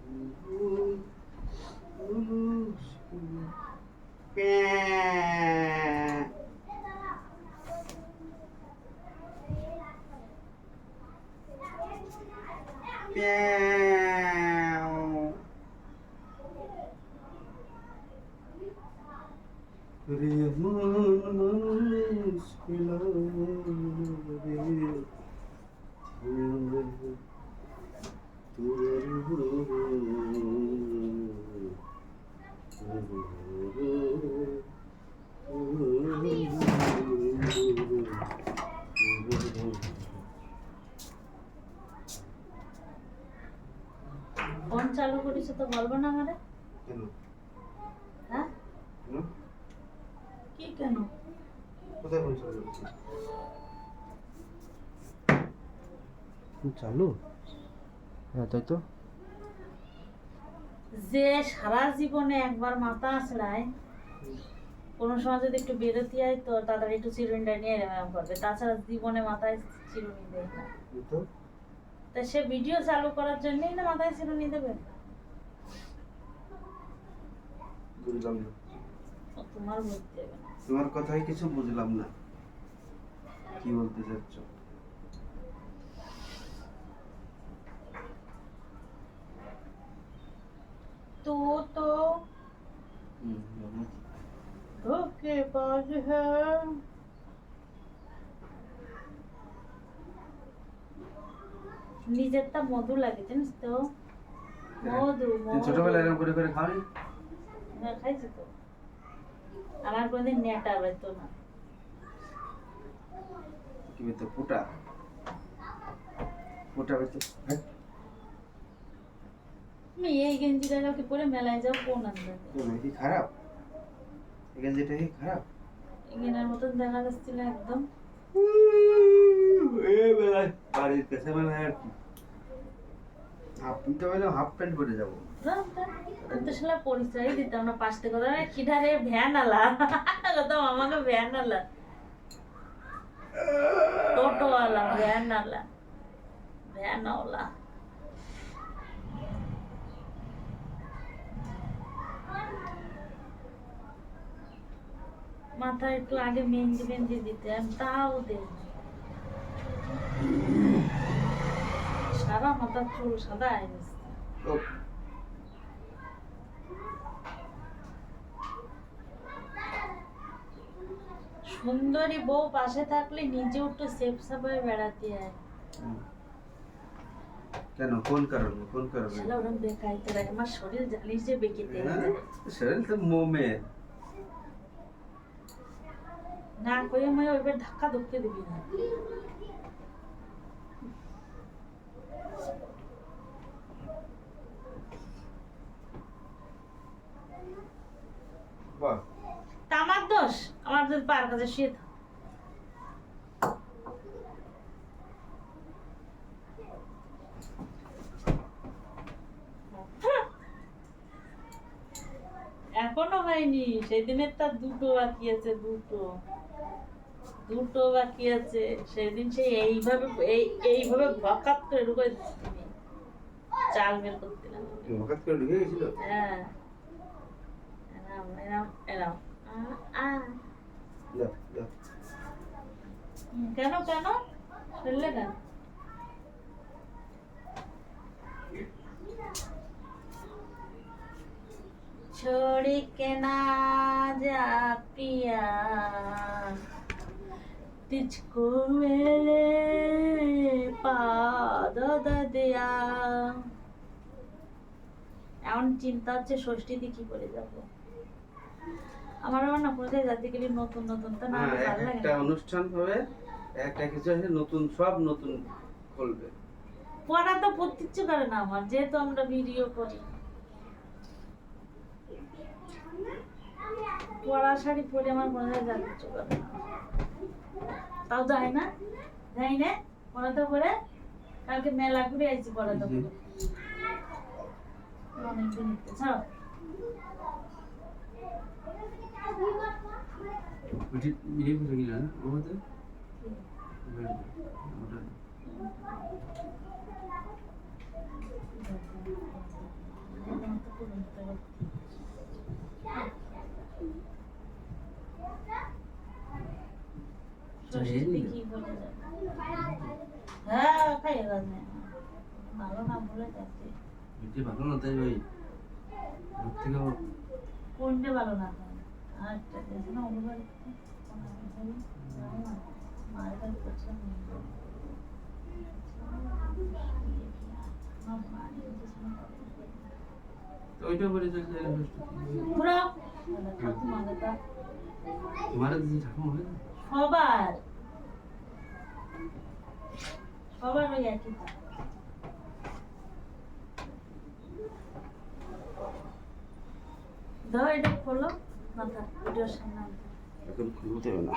Phone চালু করেছো তো বলবো না আমারে? কেন? হ্যাঁ কেন? কি কেন? কোথায় ফোন চালু করেছি? চালু? হ্যাঁ তাই তো। যে সারা জীবনে একবার মাথা আসলায় কোনো সময় যদি একটু বেরোতে হয় তো তাড়াতাড়ি একটু চিরুনিটা নিয়ে এরকম করবে, তাছাড়া জীবনে মাথায় চিরুনি দেয় না। তো তা সে ভিডিও চালু করার জন্যই না মাথায় চিরুনি দেবে? বুঝলাম না। ও তোমার বুঝতে হবে না। তোমার কথাই কিছু বুঝলাম না, কি বলতে চাচ্ছ? तो বলো। धोखेबाज है। নিজেরটা মধু লাগে জানিস তো, মধু তুই ছোটবেলায় এরকম করে করে খাওনি? না খাইছি তো, আমার কোনদিন নেটা বেতো না। কি বেতো? ফুটা ফুটা বেতো। তুমি এই গেঞ্জিটা কালকে পরে মেলায় যাও কোন আন্দাজে? তুমি কি খারাপ? এই গেঞ্জিটা কি খারাপ? ইংরেজের মতন দেখা যাচ্ছিল একদম। এই বেলায় বাড়ির কাছে বেলায় আর কি আপনি তো বলে হাফ প্যান্ট পরে যাবো। তো শালা পরিচয় দিতাম না, পাশ থেকে কথা কিধারে ভ্যান আলা কথা আমাকে ভ্যান আলা, টোটো আলা, ভ্যান আলা, ভ্যান আলা। মাথায় একটু আগে মেহেন্দি মেহেন্দি দিতে, তাও দেয় না। সারা মাথার চুল সাদা এনেছে। সুন্দরী বউ পাশে থাকলে নিজে একটু সেফ সাফাই বেড়াতে হয়। কেন? কোন কারণে? কোন কারণে? শালা ওরম বেকাইতে রাখে, আমার শরীর জানিস যে বেকিতে আছে। শরীর তো মোমের। না কইয়ে মই ওইবার ধাক্কা ধুকতে দিবি না। বাহ, তা আমার দোষ, আমার যদি পার কাছে শুয়ে থাক। এখনো হয়নি, সেদিনের তার দুটো বাকি আছে, দুটো বাকি আছে। সেদিন সে এইভাবে এইভাবে ভকাত করে ঢুকে দিচ্ছি, চাল বের করছিলাম। ভকাত করে ঢুকে গেছিল? হ্যাঁ এরাম এরাম এরাম দাও দাও। কেন কেন ফেললে কেন? छोड़ के ना जा पिया तुझको मेरे पाद दिया। এমন চিন্তা হচ্ছে ষষ্ঠীতে কি করে যাব। আমার না কোথায় যাতে গেলে নতুন নতুন তো না ভালো লাগে। একটা অনুষ্ঠান হবে, একটা কিছু আছে নতুন, সব নতুন খুলবে। পড়া তো পড়তে ইচ্ছে করে না আমার, যেহেতু আমরা ভিডিও করি। পড়া শাড়ি পরে আমার মনে হয় যাতে ইচ্ছে করে না, তাও যায় না, যাই না পড়াতে পরে। কালকে মেলা ঘুরে আইছি পড়াতে পরে অনেকদিন নিতে ছাড়ো। ওটি ইয়ে করে গেল না ওতে? খুলে যাচ্ছে। এটি ভালো না তাই ভাই দূর থেকে কোনটা ভালো না হয়? আরেকটা দেখো না অনুবাদ মায়ের কাছে করছিলাম তো ওইটা করে চলে যায় ঘুরাও ঠাকুর মাথাটা তোমার দিদি ঠাকুমা হয় না সবার সবার ওই একই কাজ। দাও এটা খোলো মাথা ভিডিওর সামনে আনতে। এখন খুলতে হবে না